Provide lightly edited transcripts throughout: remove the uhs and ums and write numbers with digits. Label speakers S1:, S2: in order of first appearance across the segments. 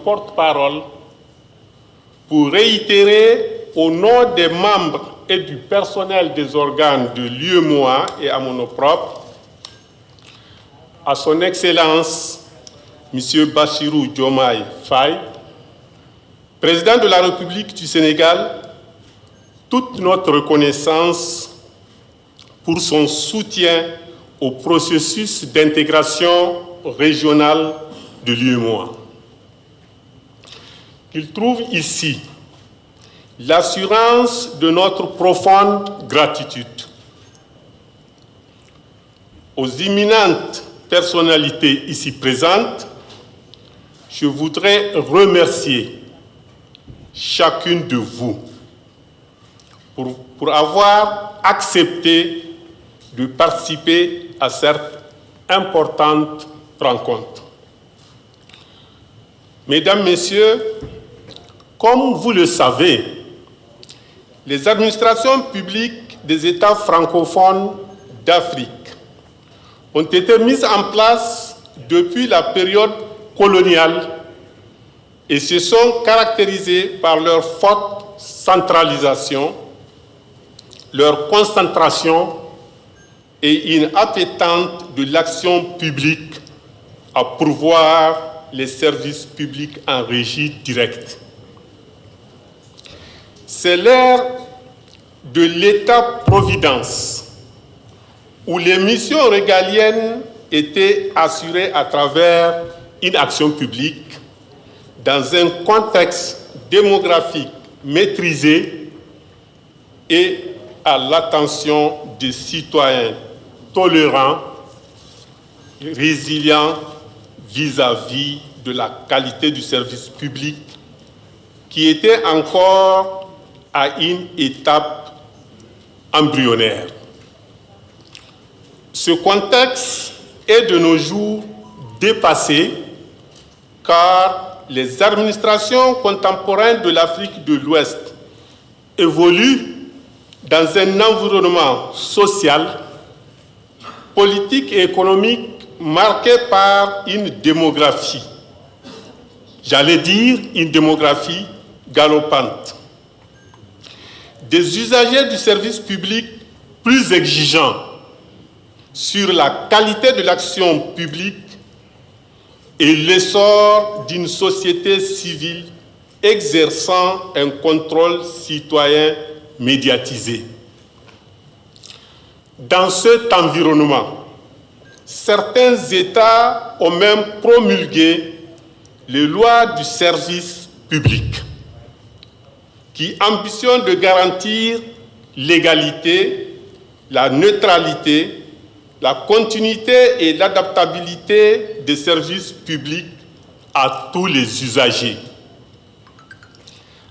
S1: porte-parole pour réitérer au nom des membres et du personnel des organes de l'UEMOA et à mon nom propre, à son Excellence, M. Bassirou Diomaye Faye, Président de la République du Sénégal, toute notre reconnaissance pour son soutien au processus d'intégration régionale de l'UEMOA. Qu'il trouve ici l'assurance de notre profonde gratitude aux imminentes personnalités ici présentes. Je voudrais remercier chacune de vous pour avoir accepté de participer à cette importante rencontre. Mesdames, Messieurs, comme vous le savez, les administrations publiques des États francophones d'Afrique ont été mises en place depuis la période coloniale et se sont caractérisées par leur forte centralisation, leur concentration et une appétence de l'action publique à pourvoir les services publics en régie directe. C'est l'ère de l'État-providence, où les missions régaliennes étaient assurées à travers une action publique dans un contexte démographique maîtrisé et à l'attention des citoyens tolérants, résilients vis-à-vis de la qualité du service public qui était encore à une étape embryonnaire. Ce contexte est de nos jours dépassé car les administrations contemporaines de l'Afrique de l'Ouest évoluent dans un environnement social, politique et économique marqué par une démographie, j'allais dire une démographie galopante. Des usagers du service public plus exigeants sur la qualité de l'action publique et l'essor d'une société civile exerçant un contrôle citoyen médiatisé. Dans cet environnement, certains États ont même promulgué les lois du service public qui ambitionnent de garantir l'égalité, la neutralité, la continuité et l'adaptabilité des services publics à tous les usagers.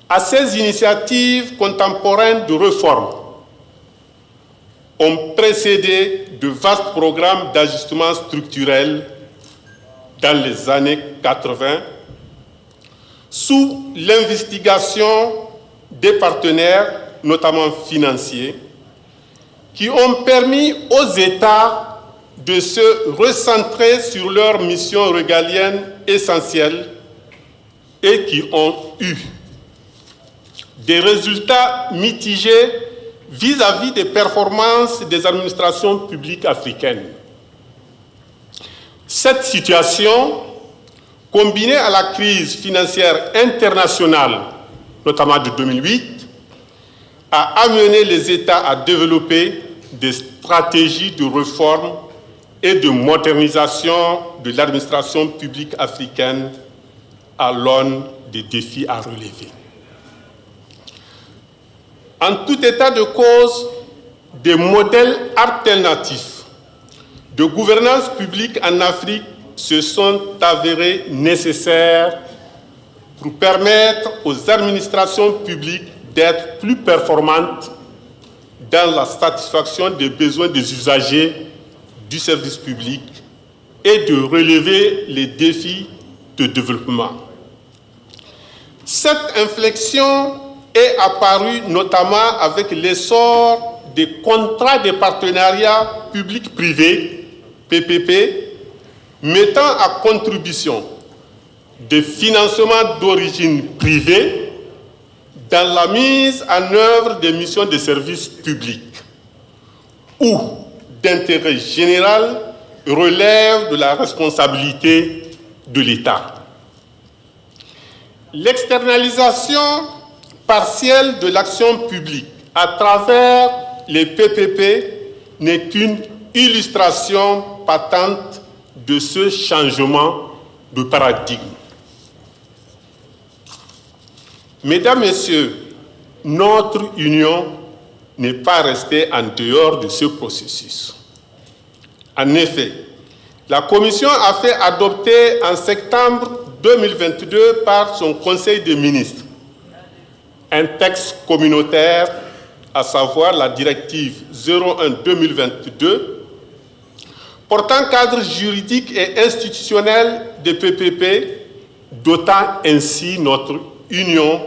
S1: À ces initiatives contemporaines de réforme ont précédé de vastes programmes d'ajustement structurel dans les années 80, sous l'investigation des partenaires, notamment financiers, qui ont permis aux États de se recentrer sur leurs missions régaliennes essentielles et qui ont eu des résultats mitigés vis-à-vis des performances des administrations publiques africaines. Cette situation, combinée à la crise financière internationale, notamment de 2008, a amené les États à développer des stratégies de réforme et de modernisation de l'administration publique africaine à l'aune des défis à relever. En tout état de cause, des modèles alternatifs de gouvernance publique en Afrique se sont avérés nécessaires pour permettre aux administrations publiques d'être plus performantes dans la satisfaction des besoins des usagers du service public et de relever les défis de développement. Cette inflexion est apparue notamment avec l'essor des contrats de partenariat public-privé, PPP, mettant à contribution de financement d'origine privée dans la mise en œuvre des missions de service public ou d'intérêt général relève de la responsabilité de l'État. L'externalisation partielle de l'action publique à travers les PPP n'est qu'une illustration patente de ce changement de paradigme. Mesdames, Messieurs, notre union n'est pas restée en dehors de ce processus. En effet, la Commission a fait adopter en septembre 2022 par son Conseil des ministres un texte communautaire, à savoir la directive 01-2022, portant cadre juridique et institutionnel des PPP, dotant ainsi notre union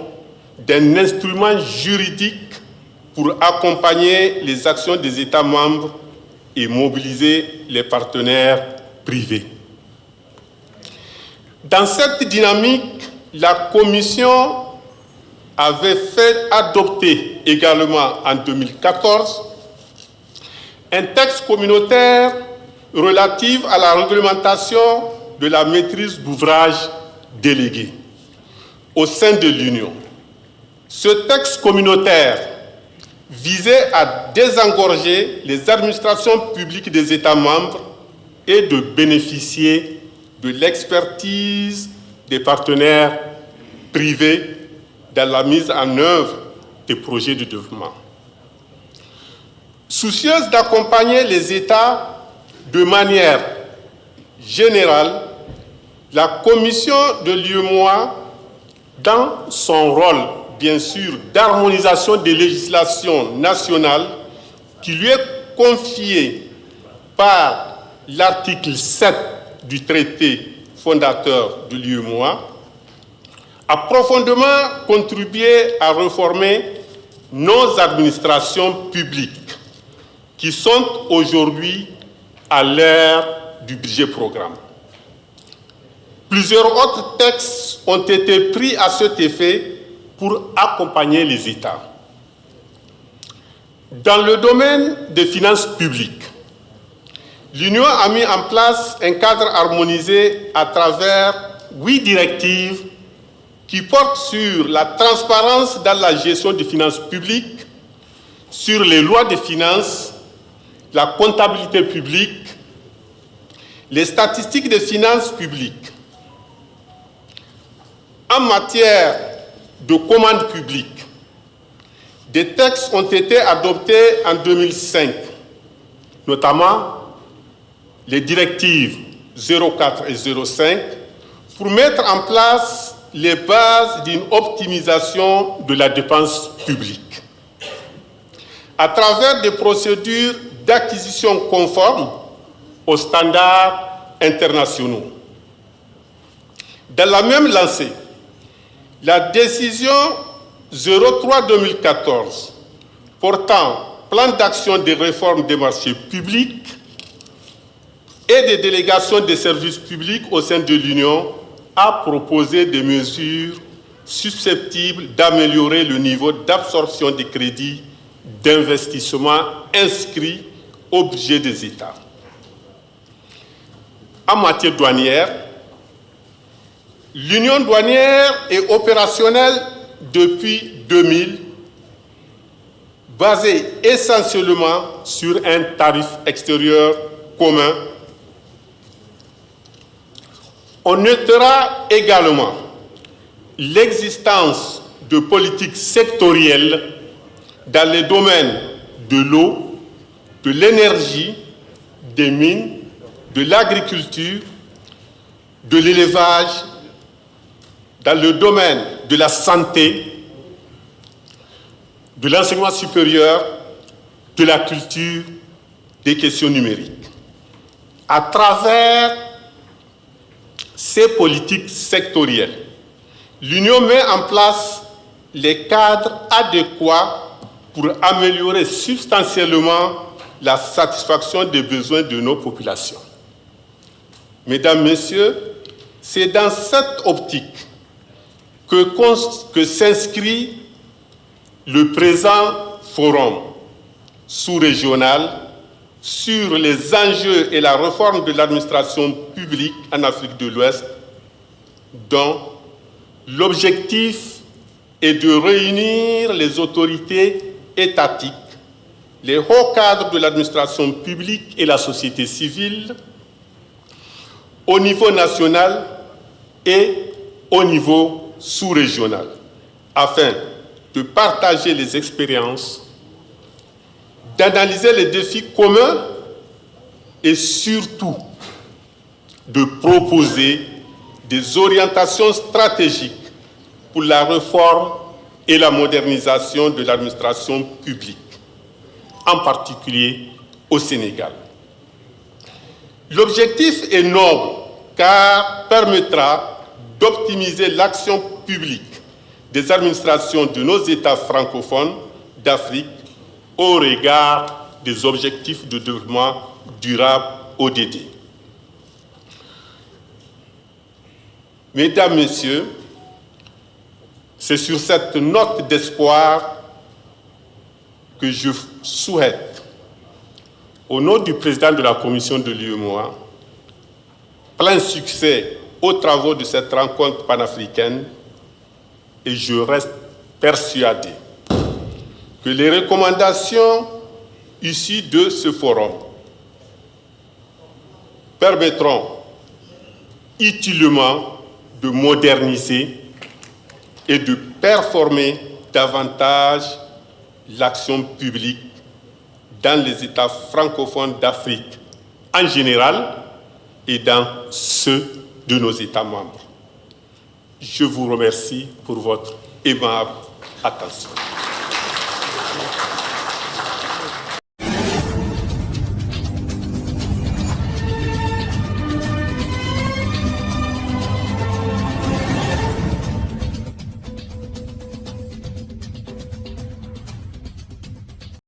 S1: d'un instrument juridique pour accompagner les actions des États membres et mobiliser les partenaires privés. Dans cette dynamique, la Commission avait fait adopter également en 2014 un texte communautaire relatif à la réglementation de la maîtrise d'ouvrage déléguée au sein de l'Union. Ce texte communautaire visait à désengorger les administrations publiques des États membres et de bénéficier de l'expertise des partenaires privés dans la mise en œuvre des projets de développement. Soucieuse d'accompagner les États de manière générale, la Commission de l'UEMOA, dans son rôle, bien sûr, d'harmonisation des législations nationales qui lui est confié par l'article 7 du traité fondateur de l'UEMOA, a profondément contribué à réformer nos administrations publiques qui sont aujourd'hui à l'ère du budget programme. Plusieurs autres textes ont été pris à cet effet pour accompagner les États. Dans le domaine des finances publiques, l'Union a mis en place un cadre harmonisé à travers 8 directives qui portent sur la transparence dans la gestion des finances publiques, sur les lois de finances, la comptabilité publique, les statistiques des finances publiques. En matière de commandes publiques, des textes ont été adoptés en 2005, notamment les directives 04 et 05, pour mettre en place les bases d'une optimisation de la dépense publique. À travers des procédures d'acquisition conformes aux standards internationaux. Dans la même lancée, la décision 03-2014 portant plan d'action des réformes des marchés publics et des délégations des services publics au sein de l'Union a proposé des mesures susceptibles d'améliorer le niveau d'absorption des crédits d'investissement inscrits au budget des États. En matière douanière, l'Union douanière est opérationnelle depuis 2000, basée essentiellement sur un tarif extérieur commun. On notera également l'existence de politiques sectorielles dans les domaines de l'eau, de l'énergie, des mines, de l'agriculture, de l'élevage, dans le domaine de la santé, de l'enseignement supérieur, de la culture, des questions numériques. À travers ces politiques sectorielles, l'Union met en place les cadres adéquats pour améliorer substantiellement la satisfaction des besoins de nos populations. Mesdames, Messieurs, C'est dans cette optique que s'inscrit le présent forum sous-régional sur les enjeux et la réforme de l'administration publique en Afrique de l'Ouest, dont l'objectif est de réunir les autorités étatiques, les hauts cadres de l'administration publique et la société civile au niveau national et au niveau sous-régional, afin de partager les expériences, d'analyser les défis communs et surtout de proposer des orientations stratégiques pour la réforme et la modernisation de l'administration publique, en particulier au Sénégal. L'objectif est noble car permettra d'optimiser l'action publique des administrations de nos États francophones d'Afrique au regard des objectifs de développement durable ODD. Mesdames, Messieurs, c'est sur cette note d'espoir que je souhaite, au nom du président de la commission de l'UEMOA, plein succès aux travaux de cette rencontre panafricaine, et je reste persuadé que les recommandations issues de ce forum permettront utilement de moderniser et de performer davantage l'action publique dans les États francophones d'Afrique en général et dans ceux de nos États membres. Je vous remercie pour votre aimable attention.